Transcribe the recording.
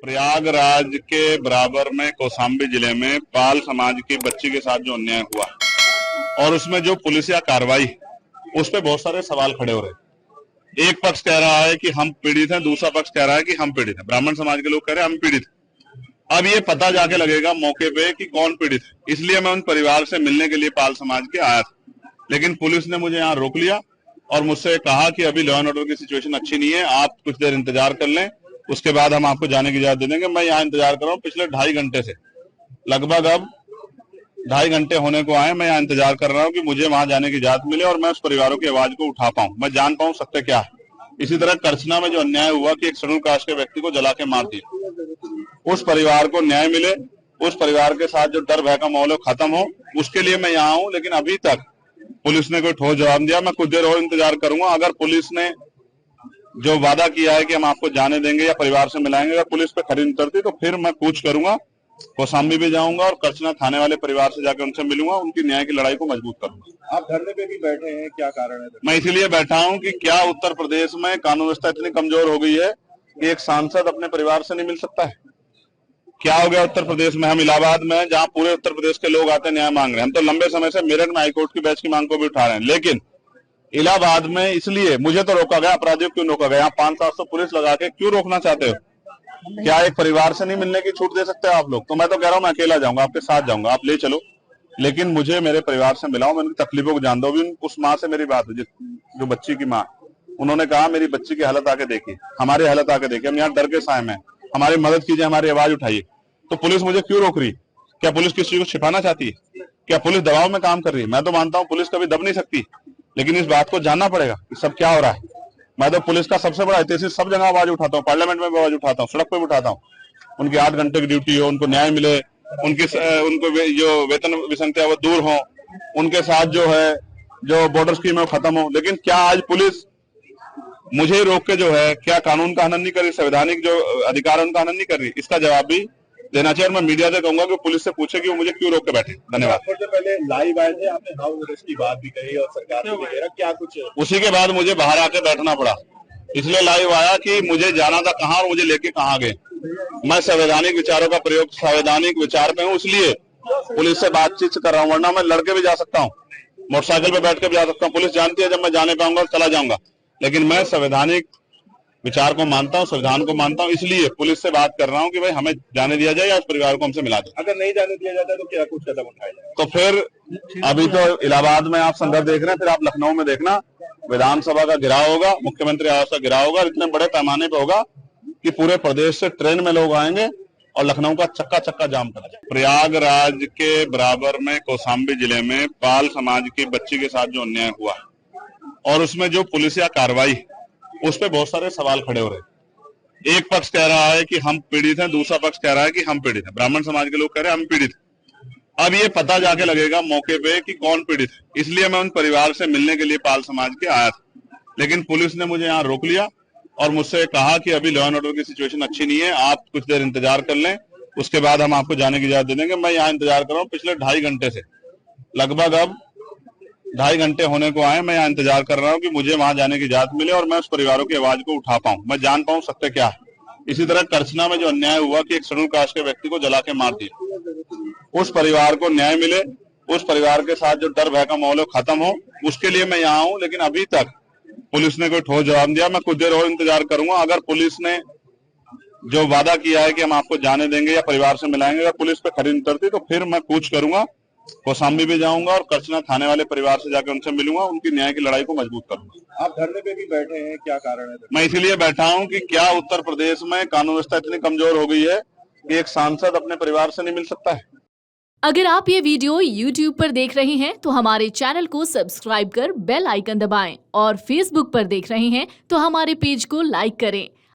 प्रयागराज के बराबर में कौशाम्बी जिले में पाल समाज की बच्ची के साथ जो अन्याय हुआ और उसमें जो पुलिसिया कार्रवाई, उस पर बहुत सारे सवाल खड़े हो रहे हैं। एक पक्ष कह रहा है कि हम पीड़ित हैं, दूसरा पक्ष कह रहा है कि हम पीड़ित हैं। ब्राह्मण समाज के लोग कह रहे हैं हम पीड़ित हैं। अब ये पता जाके लगेगा मौके पे कि कौन पीड़ित है। इसलिए मैं उन परिवार से मिलने के लिए पाल समाज के आया था, लेकिन पुलिस ने मुझे यहाँ रोक लिया और मुझसे कहा कि अभी लॉ एंड ऑर्डर की सिचुएशन अच्छी नहीं है, आप कुछ देर इंतजार कर लें, उसके बाद हम आपको जाने की इजाजत दे देंगे। मैं यहाँ इंतजार कर रहा हूँ पिछले 2.5 घंटे से, लगभग अब 2.5 घंटे होने को आए। मैं यहाँ इंतजार कर रहा हूँ कि मुझे वहां जाने की इजाजत मिले और मैं उस परिवारों की आवाज को उठा पाऊं, मैं जान पाऊं सत्य क्या है। इसी तरह करछना में जो अन्याय हुआ कि एक शेड्यूल कास्ट के व्यक्ति को जला के मार दिया, उस परिवार को न्याय मिले, उस परिवार के साथ जो डर भय का माहौल खत्म हो, उसके लिए मैं यहाँ हूँ। लेकिन अभी तक पुलिस ने कोई ठोस जवाब दिया। मैं कुछ देर और इंतजार करूंगा। अगर पुलिस ने जो वादा किया है कि हम आपको जाने देंगे या परिवार से मिलाएंगे, अगर पुलिस पे खरी उतरती तो फिर मैं कूच करूंगा, कौशाम्बी भी जाऊंगा और करछना थाने वाले परिवार से जाकर उनसे मिलूंगा, उनकी न्याय की लड़ाई को मजबूत करूंगा। आप धरने पे भी बैठे हैं, क्या कारण है? मैं इसीलिए बैठा हूं कि क्या उत्तर प्रदेश में कानून व्यवस्था इतनी कमजोर हो गई है कि एक सांसद अपने परिवार से नहीं मिल सकता है? क्या हो गया उत्तर प्रदेश में? हम इलाहाबाद में, जहां पूरे उत्तर प्रदेश के लोग आते हैं न्याय मांग रहे हैं। हम तो लंबे समय से मेरठ में हाईकोर्ट की बेंच की मांग को भी उठा रहे हैं, लेकिन इलाहाबाद में इसलिए मुझे तो रोका गया। अपराधियों क्यों रोका गया? 500-700 पुलिस लगा के क्यों रोकना चाहते हो? क्या एक परिवार से नहीं मिलने की छूट दे सकते हो आप लोग? तो मैं तो कह रहा हूं मैं अकेला जाऊंगा, आपके साथ जाऊंगा, आप ले चलो, लेकिन मुझे मेरे परिवार से मिलाओ, मैं उनकी तकलीफों को जान दो। भी उस माँ से मेरी बात है, जो बच्ची की माँ, उन्होंने कहा मेरी बच्ची की हालत आके देखिए, हमारी हालत आके देखिए, हम यहाँ डर के साए में, हमारी मदद कीजिए, हमारी आवाज उठाइए। तो पुलिस मुझे क्यों रोक रही? क्या पुलिस किसी को छिपाना चाहती है? क्या पुलिस दबाव में काम कर रही है? मैं तो मानता हूँ पुलिस कभी दब नहीं सकती, लेकिन इस बात को जानना पड़ेगा कि सब क्या हो रहा है। मैं तो पुलिस का सबसे बड़ा हितैषी, सब जगह आवाज उठाता हूँ, पार्लियामेंट में भी आवाज उठाता हूँ, सड़क पर भी उठाता हूँ। उनकी 8 घंटे की ड्यूटी हो, उनको न्याय मिले, उनको जो वेतन विसंगतियां वो दूर हो, उनके साथ जो है जो बॉर्डर स्कीम है वो खत्म हो। लेकिन क्या आज पुलिस मुझे रोक के जो है क्या कानून का हनन नहीं कर रही, संवैधानिक जो अधिकार है उनका हनन नहीं कर रही? इसका जवाब भी देना चाहिए। और मैं मीडिया से कहूंगा कि पुलिस से पूछे कि वो मुझे क्यों रोक के बैठे। धन्यवाद। से पहले लाइव आए थे, आपने हाउस अरेस्ट की बात भी कही और सरकार ने भी कह रहा, क्या कुछ? उसी के बाद मुझे बाहर आके बैठना पड़ा, इसलिए लाइव आया कि मुझे जाना था कहाँ और मुझे लेके कहाँ गए। मैं संवैधानिक विचारों का प्रयोग, संवैधानिक विचार पे हूँ, इसलिए पुलिस से बातचीत कर रहा हूँ, वरना मैं लड़के भी जा सकता हूँ, मोटरसाइकिल पे बैठ के भी जा सकता हूँ। पुलिस जानती है जब मैं जाने पाऊंगा चला जाऊंगा, लेकिन मैं संवैधानिक विचार को मानता हूँ, संविधान को मानता हूँ, इसलिए पुलिस से बात कर रहा हूँ कि भाई हमें जाने दिया जाए या उस परिवार को हमसे मिला दे। अगर नहीं जाने दिया जाता तो क्या कुछ कदम उठाया जाए? तो फिर अभी तो इलाहाबाद में आप संघर्ष देख रहे हैं, फिर आप लखनऊ में देखना, विधानसभा का गिराव होगा, मुख्यमंत्री आवास का गिराव होगा, इतने बड़े पैमाने पर होगा कि पूरे प्रदेश से ट्रेन में लोग आएंगे और लखनऊ का चक्का चक्का जाम करा जाए। प्रयागराज के बराबर में कौशाम्बी जिले में पाल समाज की बच्ची के साथ जो अन्याय हुआ और उसमें जो पुलिसिया कार्रवाई, उस पर बहुत सारे सवाल खड़े हो रहे हैं। एक पक्ष कह रहा है कि हम पीड़ित हैं, दूसरा पक्ष कह रहा है कि हम पीड़ित हैं। ब्राह्मण समाज के लोग कह रहे हैं हम पीड़ित हैं। अब ये पता जाके लगेगा मौके पे कि कौन पीड़ित है। इसलिए मैं उन परिवार से मिलने के लिए पाल समाज के आया था, लेकिन पुलिस ने मुझे यहाँ रोक लिया और मुझसे कहा कि अभी लॉ एंड ऑर्डर की सिचुएशन अच्छी नहीं है, आप कुछ देर इंतजार कर लें, उसके बाद हम आपको जाने की इजाजत दे देंगे। मैं यहाँ इंतजार कर रहा हूँ पिछले 2.5 घंटे से, लगभग अब 2.5 घंटे होने को आए। मैं यहाँ इंतजार कर रहा हूँ कि मुझे वहां जाने की इजाजत मिले और मैं उस परिवारों की आवाज को उठा पाऊं, मैं जान पाऊं सत्य क्या है। इसी तरह करछना में जो अन्याय हुआ कि एक शेड्यूल कास्ट के व्यक्ति को जला के मार दिया, उस परिवार को न्याय मिले, उस परिवार के साथ जो डर भय का माहौल खत्म हो, उसके लिए मैं यहाँ हूँ। लेकिन अभी तक पुलिस ने कोई ठोस जवाब दिया। मैं कुछ देर और इंतजार करूंगा। अगर पुलिस ने जो वादा किया है कि हम आपको जाने देंगे या परिवार से मिलाएंगे, अगर पुलिस पे खरी उतरती तो फिर मैं कूच करूंगा, कौशाम्बी भी जाऊंगा और करछना थाने वाले परिवार से जाकर उनसे मिलूंगा, उनकी न्याय की लड़ाई को मजबूत करूंगा। आप धरने पे भी बैठे हैं, क्या कारण है? मैं इसीलिए बैठा हूं कि क्या उत्तर प्रदेश में कानून व्यवस्था इतनी कमजोर हो गई है कि एक सांसद अपने परिवार से नहीं मिल सकता है। अगर आप ये वीडियो YouTube पर देख रहे हैं तो हमारे चैनल को सब्सक्राइब कर बेल आइकन दबाएं और Facebook पर देख रहे हैं तो हमारे पेज को लाइक करें।